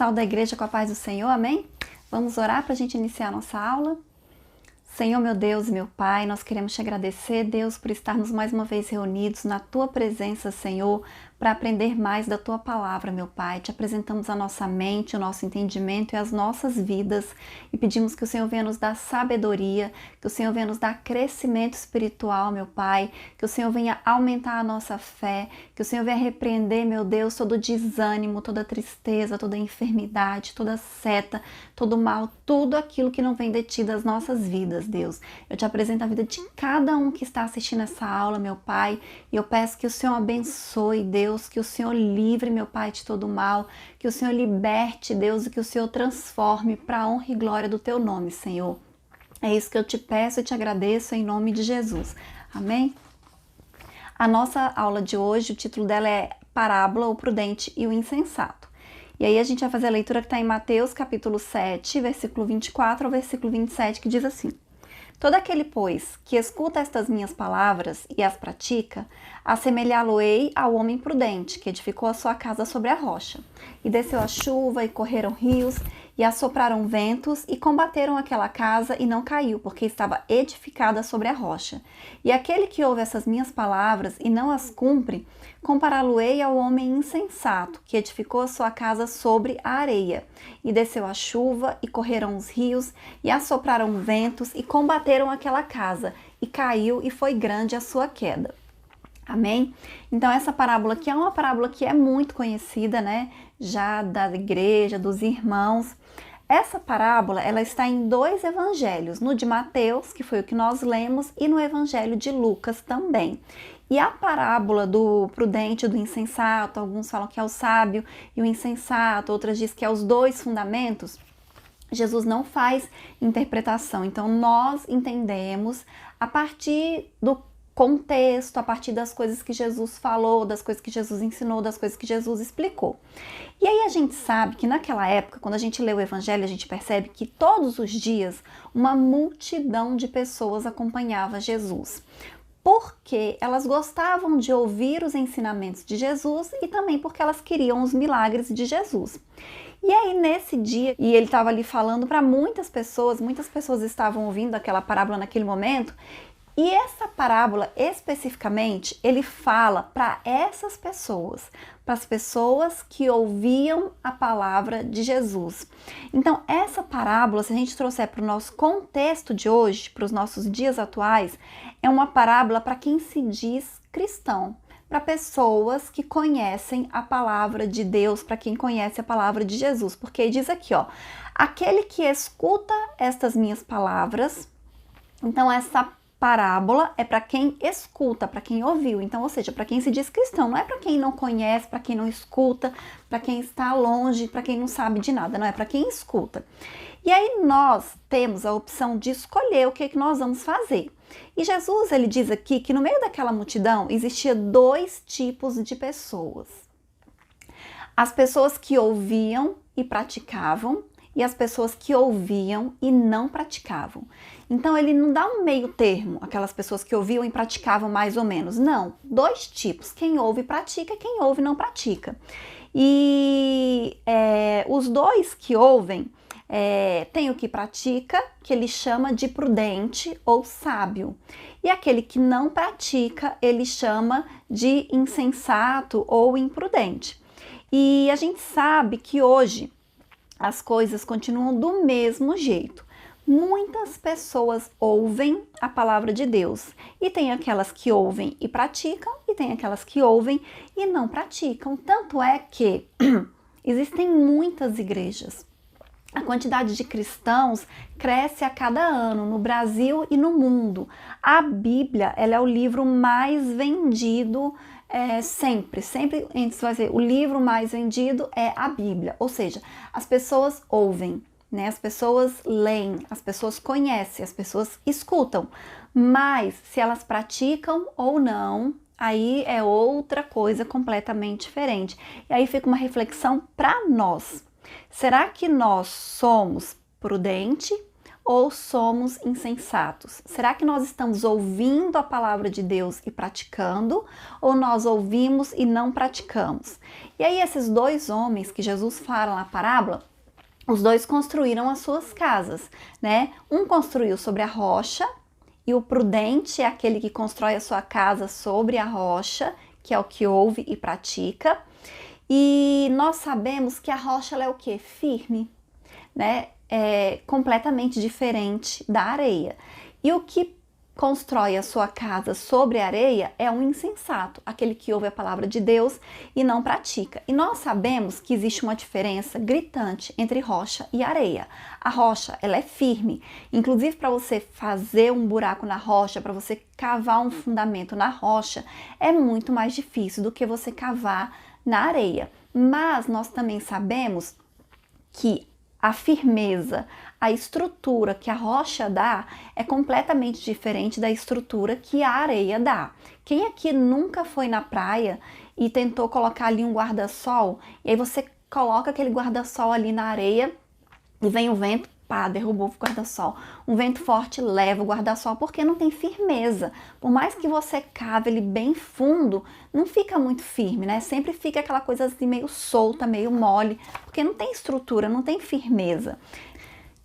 Pessoal da igreja, com a paz do Senhor, amém? Vamos orar para a gente iniciar a nossa aula? Senhor, meu Deus e meu Pai, nós queremos te agradecer, Deus, por estarmos mais uma vez reunidos na Tua presença, Senhor, para aprender mais da Tua palavra, meu Pai. Te apresentamos a nossa mente, o nosso entendimento e as nossas vidas e pedimos que o Senhor venha nos dar sabedoria, que o Senhor venha nos dar crescimento espiritual, meu Pai, que o Senhor venha aumentar a nossa fé, que o Senhor venha repreender, meu Deus, todo desânimo, toda tristeza, toda enfermidade, toda seta, todo mal, tudo aquilo que não vem de Ti das nossas vidas, Deus. Eu te apresento a vida de cada um que está assistindo essa aula, meu Pai, e eu peço que o Senhor abençoe, Deus, que o Senhor livre, meu Pai, de todo mal, que o Senhor liberte, Deus, e que o Senhor transforme para a honra e glória do Teu nome, Senhor. É isso que eu te peço e te agradeço em nome de Jesus. Amém? A nossa aula de hoje, o título dela é Parábola, o Prudente e o Insensato. E aí a gente vai fazer a leitura que está em Mateus capítulo 7, versículo 24 ao versículo 27, que diz assim: Todo aquele, pois, que escuta estas minhas palavras e as pratica, assemelhá-lo-ei ao homem prudente, que edificou a sua casa sobre a rocha. E desceu a chuva, e correram rios, e assopraram ventos, e combateram aquela casa, e não caiu, porque estava edificada sobre a rocha. E aquele que ouve essas minhas palavras e não as cumpre, compará-lo-ei ao homem insensato, que edificou a sua casa sobre a areia. E desceu a chuva, e correram os rios, e assopraram ventos, e combateram aquela casa, e caiu, e foi grande a sua queda. Amém? Então essa parábola aqui é uma parábola que é muito conhecida, né? Já da igreja, dos irmãos. Essa parábola, ela está em dois evangelhos, no de Mateus, que foi o que nós lemos, e no evangelho de Lucas também. E a parábola do prudente e do insensato, alguns falam que é o sábio e o insensato, outras dizem que é os dois fundamentos. Jesus não faz interpretação, então nós entendemos a partir do contexto, a partir das coisas que Jesus falou, das coisas que Jesus ensinou, das coisas que Jesus explicou. E aí a gente sabe que naquela época, quando a gente lê o Evangelho, a gente percebe que todos os dias uma multidão de pessoas acompanhava Jesus, porque elas gostavam de ouvir os ensinamentos de Jesus e também porque elas queriam os milagres de Jesus. E aí nesse dia, e ele estava ali falando para muitas pessoas estavam ouvindo aquela parábola naquele momento. E essa parábola, especificamente, ele fala para essas pessoas, para as pessoas que ouviam a palavra de Jesus. Então, essa parábola, se a gente trouxer para o nosso contexto de hoje, para os nossos dias atuais, é uma parábola para quem se diz cristão, para pessoas que conhecem a palavra de Deus, para quem conhece a palavra de Jesus. Porque diz aqui, ó, aquele que escuta estas minhas palavras, então essa parábola é para quem escuta, para quem ouviu, então, ou seja, para quem se diz cristão, não é para quem não conhece, para quem não escuta, para quem está longe, para quem não sabe de nada, não é para quem escuta. E aí nós temos a opção de escolher o que nós vamos fazer. E Jesus, ele diz aqui que no meio daquela multidão existia dois tipos de pessoas. As pessoas que ouviam e praticavam, e as pessoas que ouviam e não praticavam. Então ele não dá um meio termo, aquelas pessoas que ouviam e praticavam mais ou menos. Não, dois tipos, quem ouve e pratica, quem ouve e não pratica. E os dois que ouvem, tem o que pratica, que ele chama de prudente ou sábio. E aquele que não pratica, ele chama de insensato ou imprudente. E a gente sabe que hoje as coisas continuam do mesmo jeito. Muitas pessoas ouvem a palavra de Deus e tem aquelas que ouvem e praticam e tem aquelas que ouvem e não praticam. Tanto é que existem muitas igrejas. A quantidade de cristãos cresce a cada ano no Brasil e no mundo. A Bíblia, ela é o livro mais vendido sempre antes vai ser o livro mais vendido é a Bíblia, ou seja, as pessoas ouvem, né? As pessoas leem, as pessoas conhecem, as pessoas escutam, mas se elas praticam ou não, aí é outra coisa completamente diferente. E aí fica uma reflexão para nós. Será que nós somos prudente ou somos insensatos? Será que nós estamos ouvindo a palavra de Deus e praticando, ou nós ouvimos e não praticamos? E aí esses dois homens que Jesus fala na parábola, os dois construíram as suas casas, né? Um construiu sobre a rocha, e o prudente é aquele que constrói a sua casa sobre a rocha, que é o que ouve e pratica. E nós sabemos que a rocha ela é o quê? Firme, né? É completamente diferente da areia. E o que constrói a sua casa sobre a areia é um insensato, aquele que ouve a palavra de Deus e não pratica. E nós sabemos que existe uma diferença gritante entre rocha e areia. A rocha, ela é firme. Inclusive, para você fazer um buraco na rocha, para você cavar um fundamento na rocha, é muito mais difícil do que você cavar na areia. Mas nós também sabemos que a firmeza, a estrutura que a rocha dá é completamente diferente da estrutura que a areia dá. Quem aqui nunca foi na praia e tentou colocar ali um guarda-sol, e aí você coloca aquele guarda-sol ali na areia e vem o vento, pá, derrubou o guarda-sol. Um vento forte leva o guarda-sol porque não tem firmeza. Por mais que você cave ele bem fundo, não fica muito firme, né? Sempre fica aquela coisa assim meio solta, meio mole, porque não tem estrutura, não tem firmeza.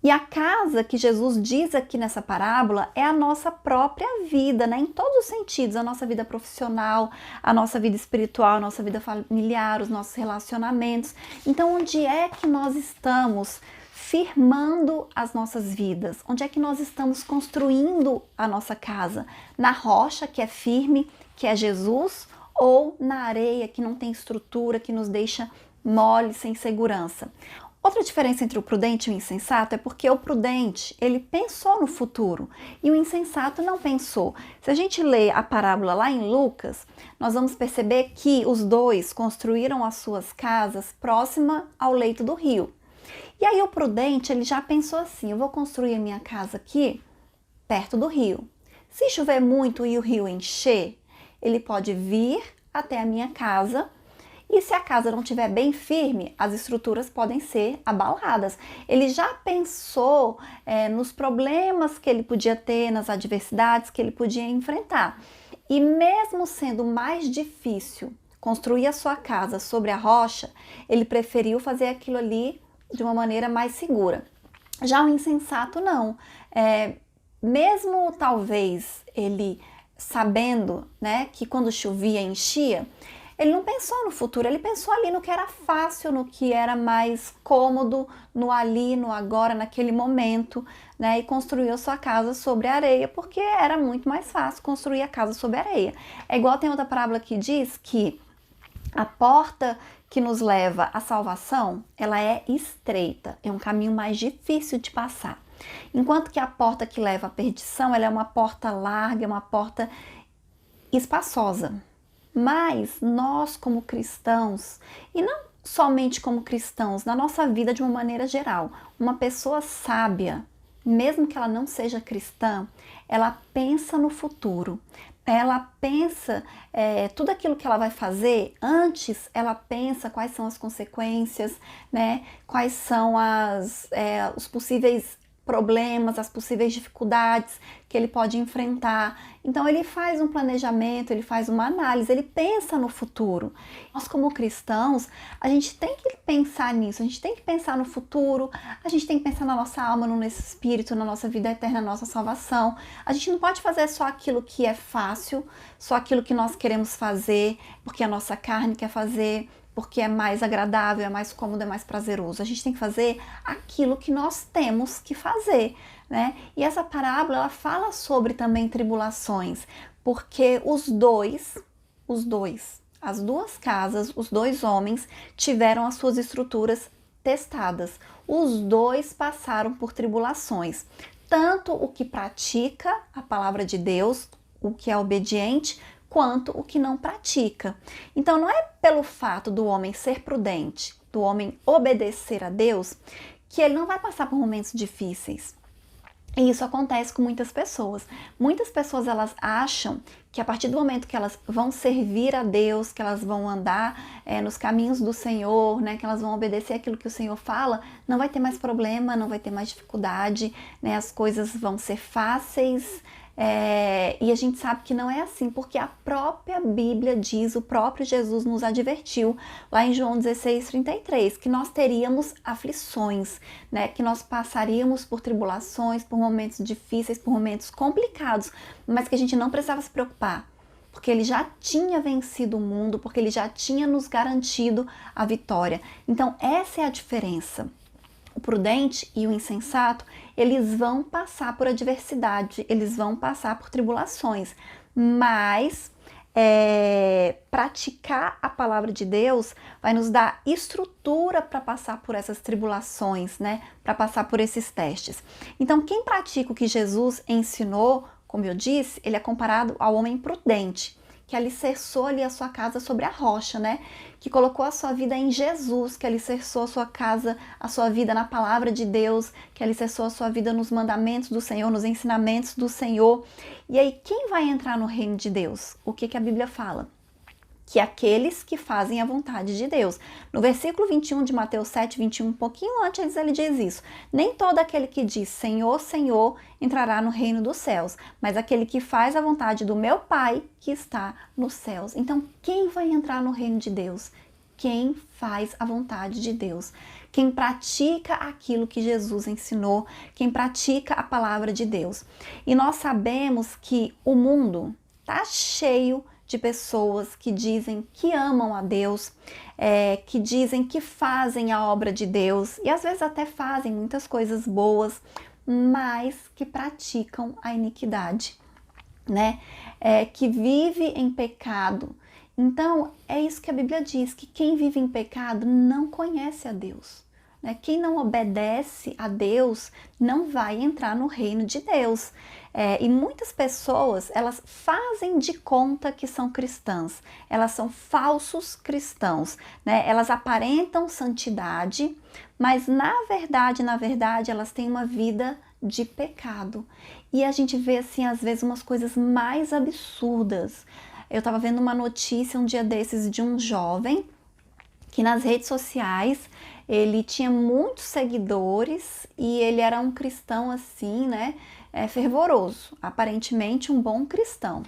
E a casa que Jesus diz aqui nessa parábola é a nossa própria vida, né? Em todos os sentidos, a nossa vida profissional, a nossa vida espiritual, a nossa vida familiar, os nossos relacionamentos. Então, onde é que nós estamos firmando as nossas vidas? Onde é que nós estamos construindo a nossa casa? Na rocha, que é firme, que é Jesus, ou na areia, que não tem estrutura, que nos deixa mole, sem segurança? Outra diferença entre o prudente e o insensato é porque o prudente, ele pensou no futuro e o insensato não pensou. Se a gente lê a parábola lá em Lucas, nós vamos perceber que os dois construíram as suas casas próxima ao leito do rio. E aí o prudente, ele já pensou assim, eu vou construir a minha casa aqui perto do rio. Se chover muito e o rio encher, ele pode vir até a minha casa. E se a casa não estiver bem firme, as estruturas podem ser abaladas. Ele já pensou nos problemas que ele podia ter, nas adversidades que ele podia enfrentar. E mesmo sendo mais difícil construir a sua casa sobre a rocha, ele preferiu fazer aquilo ali de uma maneira mais segura. Já o insensato não. Mesmo talvez ele sabendo, né, que quando chovia enchia, ele não pensou no futuro, ele pensou ali no que era fácil, no que era mais cômodo, no ali, no agora, naquele momento, né? E construiu a sua casa sobre a areia, porque era muito mais fácil construir a casa sobre a areia. É igual tem outra parábola que diz que a porta que nos leva à salvação, ela é estreita, é um caminho mais difícil de passar. Enquanto que a porta que leva à perdição, ela é uma porta larga, é uma porta espaçosa. Mas nós, como cristãos, e não somente como cristãos, na nossa vida de uma maneira geral, uma pessoa sábia, mesmo que ela não seja cristã, ela pensa no futuro. Ela pensa tudo aquilo que ela vai fazer, antes ela pensa quais são as consequências, né? Quais são os possíveis problemas, as possíveis dificuldades que ele pode enfrentar. Então ele faz um planejamento, ele faz uma análise, ele pensa no futuro. Nós como cristãos, a gente tem que pensar nisso, a gente tem que pensar no futuro, a gente tem que pensar na nossa alma, no nosso espírito, na nossa vida eterna, na nossa salvação. A gente não pode fazer só aquilo que é fácil, só aquilo que nós queremos fazer, porque a nossa carne quer fazer, porque é mais agradável, é mais cômodo, é mais prazeroso. A gente tem que fazer aquilo que nós temos que fazer, né? E essa parábola, ela fala sobre também tribulações, porque as duas casas, os dois homens tiveram as suas estruturas testadas. Os dois passaram por tribulações. Tanto o que pratica a palavra de Deus, o que é obediente, quanto o que não pratica. Então não é pelo fato do homem ser prudente, do homem obedecer a Deus, que ele não vai passar por momentos difíceis. E isso acontece com muitas pessoas. Muitas pessoas elas acham que a partir do momento que elas vão servir a Deus, que elas vão andar nos caminhos do Senhor, né, que elas vão obedecer aquilo que o Senhor fala, não vai ter mais problema, não vai ter mais dificuldade, né, as coisas vão ser fáceis. E a gente sabe que não é assim, porque a própria Bíblia diz, o próprio Jesus nos advertiu, lá em João 16:33, que nós teríamos aflições, né? Que nós passaríamos por tribulações, por momentos difíceis, por momentos complicados, mas que a gente não precisava se preocupar, porque ele já tinha vencido o mundo, porque ele já tinha nos garantido a vitória. Então, essa é a diferença. O prudente e o insensato, eles vão passar por adversidade, eles vão passar por tribulações, mas praticar a palavra de Deus vai nos dar estrutura para passar por essas tribulações, né? Para passar por esses testes. Então, quem pratica o que Jesus ensinou, como eu disse, ele é comparado ao homem prudente, que alicerçou ali a sua casa sobre a rocha, né? Que colocou a sua vida em Jesus, que alicerçou a sua casa, a sua vida na palavra de Deus, que alicerçou a sua vida nos mandamentos do Senhor, nos ensinamentos do Senhor. E aí, quem vai entrar no reino de Deus? O que a Bíblia fala? Que aqueles que fazem a vontade de Deus. No versículo 21 de Mateus 7:21, um pouquinho antes, ele diz isso. Nem todo aquele que diz Senhor, Senhor, entrará no reino dos céus, mas aquele que faz a vontade do meu Pai que está nos céus. Então, quem vai entrar no reino de Deus? Quem faz a vontade de Deus. Quem pratica aquilo que Jesus ensinou, quem pratica a palavra de Deus. E nós sabemos que o mundo está cheio de pessoas que dizem que amam a Deus, que dizem que fazem a obra de Deus e às vezes até fazem muitas coisas boas, mas que praticam a iniquidade, né? Que vive em pecado. Então, é isso que a Bíblia diz, que quem vive em pecado não conhece a Deus. Quem não obedece a Deus não vai entrar no reino de Deus. E muitas pessoas, elas fazem de conta que são cristãs. Elas são falsos cristãos, né? Elas aparentam santidade, mas na verdade, elas têm uma vida de pecado. E a gente vê, assim, às vezes umas coisas mais absurdas. Eu estava vendo uma notícia um dia desses de um jovem que nas redes sociais ele tinha muitos seguidores e ele era um cristão assim, né, fervoroso, aparentemente um bom cristão.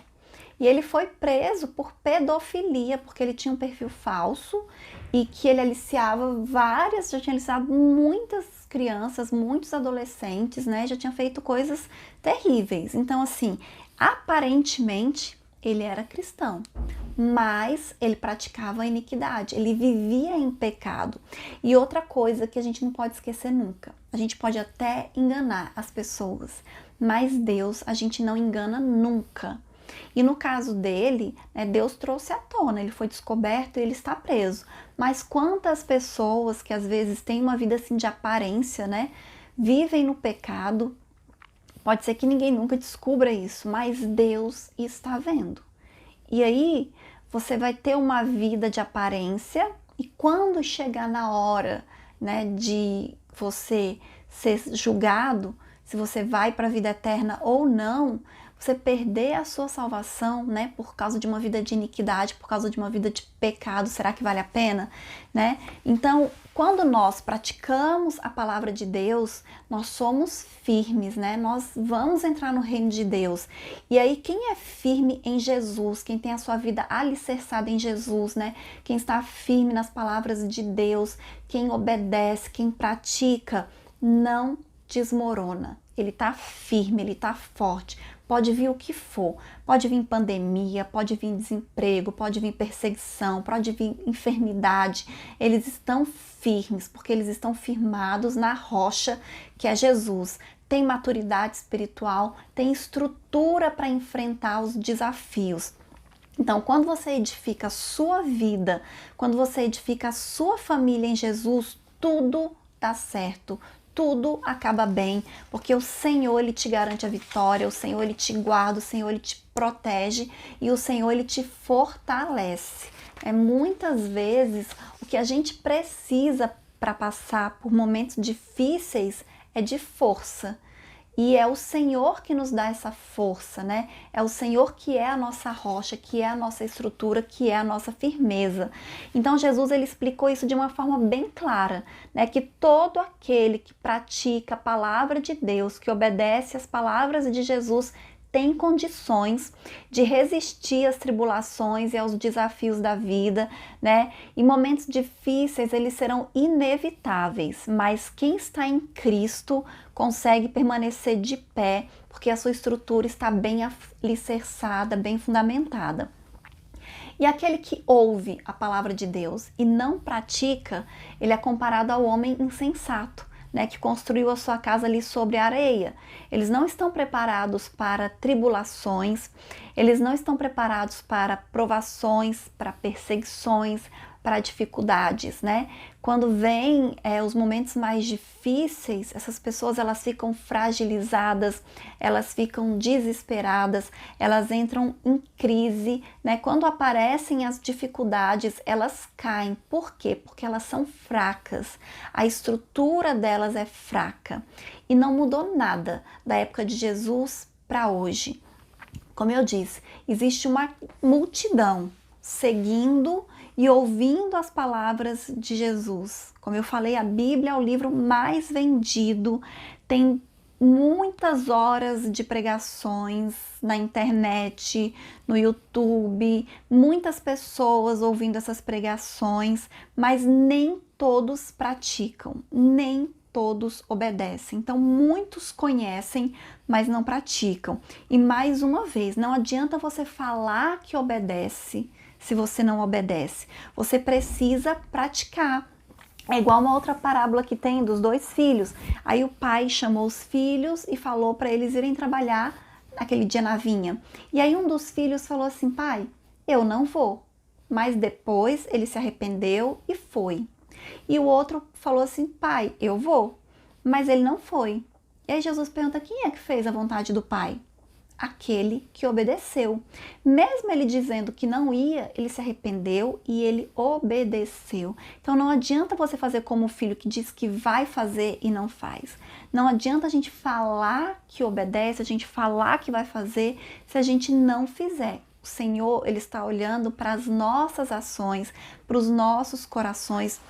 E ele foi preso por pedofilia, porque ele tinha um perfil falso e que ele já tinha aliciado muitas crianças, muitos adolescentes, né, já tinha feito coisas terríveis. Então, assim, aparentemente ele era cristão, mas ele praticava a iniquidade, ele vivia em pecado. E outra coisa que a gente não pode esquecer nunca, a gente pode até enganar as pessoas, mas Deus a gente não engana nunca. E no caso dele, né, Deus trouxe à tona, ele foi descoberto e ele está preso. Mas quantas pessoas que às vezes têm uma vida assim de aparência, né, vivem no pecado. Pode ser que ninguém nunca descubra isso, mas Deus está vendo. E aí você vai ter uma vida de aparência e quando chegar na hora, né, de você ser julgado, se você vai para a vida eterna ou não, você perder a sua salvação, né, por causa de uma vida de iniquidade, por causa de uma vida de pecado, será que vale a pena, né? Então, quando nós praticamos a palavra de Deus, nós somos firmes, né? Nós vamos entrar no reino de Deus. E aí, quem é firme em Jesus, quem tem a sua vida alicerçada em Jesus, né? Quem está firme nas palavras de Deus, quem obedece, quem pratica, não desmorona. Ele está firme, ele está forte. Pode vir o que for, pode vir pandemia, pode vir desemprego, pode vir perseguição, pode vir enfermidade. Eles estão firmes, porque eles estão firmados na rocha que é Jesus. Tem maturidade espiritual, tem estrutura para enfrentar os desafios. Então, quando você edifica a sua vida, quando você edifica a sua família em Jesus, tudo dá certo. Tudo acaba bem, porque o Senhor, Ele te garante a vitória, o Senhor, Ele te guarda, o Senhor, Ele te protege e o Senhor, Ele te fortalece. Muitas vezes, o que a gente precisa para passar por momentos difíceis é de força. E é o Senhor que nos dá essa força, né? É o Senhor que é a nossa rocha, que é a nossa estrutura, que é a nossa firmeza. Então Jesus ele explicou isso de uma forma bem clara, né? Que todo aquele que pratica a palavra de Deus, que obedece às palavras de Jesus, tem condições de resistir às tribulações e aos desafios da vida, né? E momentos difíceis, eles serão inevitáveis, mas quem está em Cristo consegue permanecer de pé, porque a sua estrutura está bem alicerçada, bem fundamentada. E aquele que ouve a palavra de Deus e não pratica, ele é comparado ao homem insensato, né, que construiu a sua casa ali sobre a areia. Eles não estão preparados para tribulações, eles não estão preparados para provações, para perseguições, para dificuldades, né? Quando vem os momentos mais difíceis, essas pessoas elas ficam fragilizadas, elas ficam desesperadas, elas entram em crise, né? Quando aparecem as dificuldades, elas caem. Por quê? Porque elas são fracas. A estrutura delas é fraca e não mudou nada da época de Jesus para hoje. Como eu disse, existe uma multidão seguindo e ouvindo as palavras de Jesus. Como eu falei, a Bíblia é o livro mais vendido, tem muitas horas de pregações na internet, no YouTube, muitas pessoas ouvindo essas pregações, mas nem todos praticam, nem todos obedecem. Então, muitos conhecem, mas não praticam. E mais uma vez, não adianta você falar que obedece se você não obedece. Você precisa praticar. É igual uma outra parábola que tem dos dois filhos. Aí o pai chamou os filhos e falou para eles irem trabalhar naquele dia na vinha. E aí um dos filhos falou assim: pai, eu não vou. Mas depois ele se arrependeu e foi. E o outro falou assim: pai, eu vou. Mas ele não foi. E aí Jesus pergunta: quem é que fez a vontade do pai? Aquele que obedeceu. Mesmo ele dizendo que não ia, ele se arrependeu e ele obedeceu. Então não adianta você fazer como o filho que diz que vai fazer e não faz. Não adianta a gente falar que obedece, a gente falar que vai fazer, se a gente não fizer. O Senhor, ele está olhando para as nossas ações, para os nossos corações.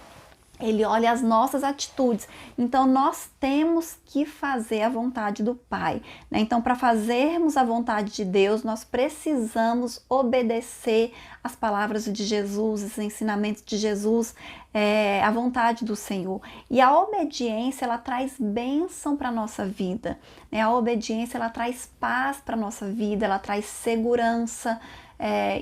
Ele olha as nossas atitudes. Então, nós temos que fazer a vontade do Pai, né? Então, para fazermos a vontade de Deus, nós precisamos obedecer as palavras de Jesus, os ensinamentos de Jesus, a vontade do Senhor. E a obediência, ela traz bênção para a nossa vida, né? A obediência, ela traz paz para a nossa vida, ela traz segurança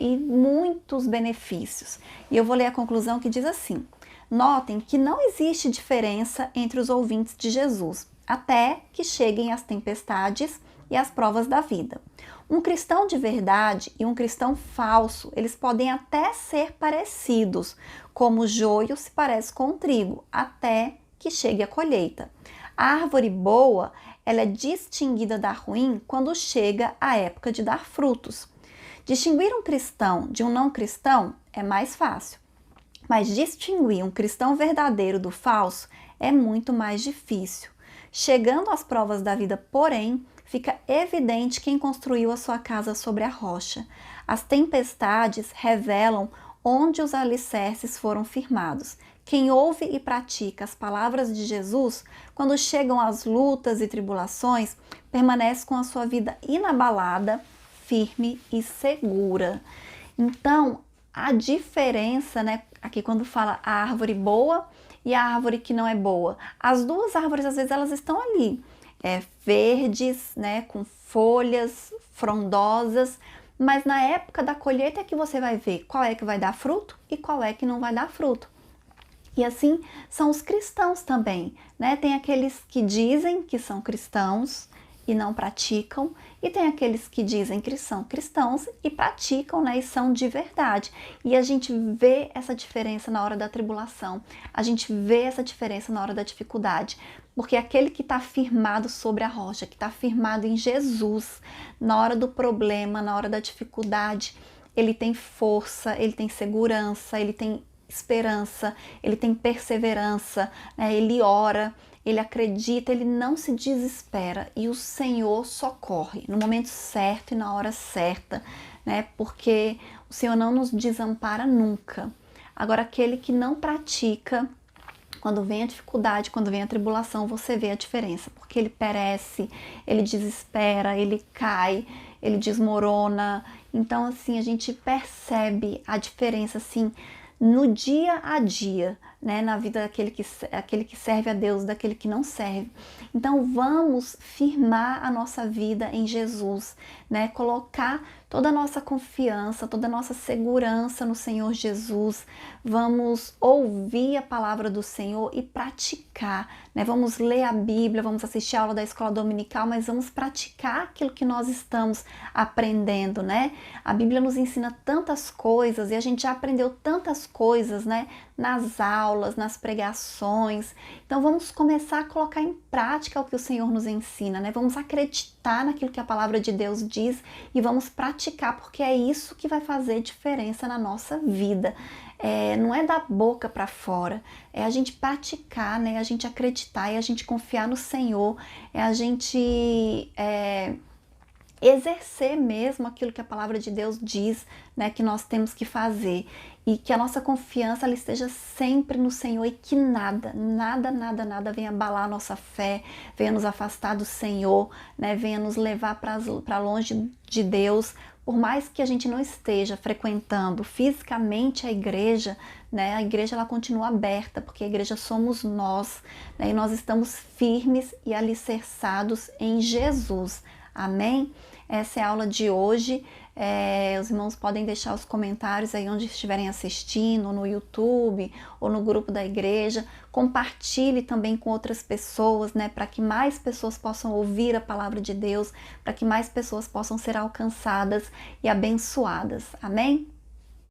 e muitos benefícios. E eu vou ler a conclusão que diz assim: notem que não existe diferença entre os ouvintes de Jesus, até que cheguem as tempestades e as provas da vida. Um cristão de verdade e um cristão falso, eles podem até ser parecidos, como o joio se parece com o trigo, até que chegue a colheita. A árvore boa, ela é distinguida da ruim quando chega a época de dar frutos. Distinguir um cristão de um não cristão é mais fácil. Mas distinguir um cristão verdadeiro do falso é muito mais difícil. Chegando às provas da vida, porém, fica evidente quem construiu a sua casa sobre a rocha. As tempestades revelam onde os alicerces foram firmados. Quem ouve e pratica as palavras de Jesus, quando chegam as lutas e tribulações, permanece com a sua vida inabalada, firme e segura. Então, a diferença, né, aqui quando fala a árvore boa e a árvore que não é boa, as duas árvores às vezes elas estão ali, verdes, né, com folhas frondosas, mas na época da colheita é que você vai ver qual é que vai dar fruto e qual é que não vai dar fruto. E assim são os cristãos também, né? Tem aqueles que dizem que são cristãos e não praticam, e tem aqueles que dizem que são cristãos e praticam, né, e são de verdade. E a gente vê essa diferença na hora da tribulação, a gente vê essa diferença na hora da dificuldade, porque aquele que está firmado sobre a rocha, que está firmado em Jesus, na hora do problema, na hora da dificuldade, ele tem força, ele tem segurança, ele tem esperança, ele tem perseverança, né? Ele ora, ele acredita, ele não se desespera e o Senhor socorre no momento certo e na hora certa, né? Porque o Senhor não nos desampara nunca. Agora, aquele que não pratica, quando vem a dificuldade, quando vem a tribulação, você vê a diferença, porque ele perece, ele desespera, ele cai, ele desmorona. Então, assim, a gente percebe a diferença, assim, no dia a dia, né, na vida daquele que serve a Deus, daquele que não serve. Então vamos firmar a nossa vida em Jesus, né, colocar toda a nossa confiança, toda a nossa segurança no Senhor Jesus. Vamos ouvir a palavra do Senhor e praticar, né? Vamos ler a Bíblia, vamos assistir a aula da escola dominical, mas vamos praticar aquilo que nós estamos aprendendo, né? A Bíblia nos ensina tantas coisas e a gente já aprendeu tantas coisas, né? Nas aulas, nas pregações. Então vamos começar a colocar em prática o que o Senhor nos ensina, né? Vamos acreditar naquilo que a palavra de Deus diz e vamos praticar, porque é isso que vai fazer diferença na nossa vida. Não é da boca para fora, é a gente praticar, né? A gente acreditar e a gente confiar no Senhor, é a gente exercer mesmo aquilo que a palavra de Deus diz, né, que nós temos que fazer, e que a nossa confiança ela esteja sempre no Senhor e que nada venha abalar a nossa fé, venha nos afastar do Senhor, né, venha nos levar para longe de Deus. Por mais que a gente não esteja frequentando fisicamente a igreja, né, a igreja ela continua aberta, porque a igreja somos nós, né, e nós estamos firmes e alicerçados em Jesus. Amém? Essa é a aula de hoje. Os irmãos podem deixar os comentários aí onde estiverem assistindo, no YouTube ou no grupo da igreja. Compartilhe também com outras pessoas, né, para que mais pessoas possam ouvir a palavra de Deus, para que mais pessoas possam ser alcançadas e abençoadas. Amém?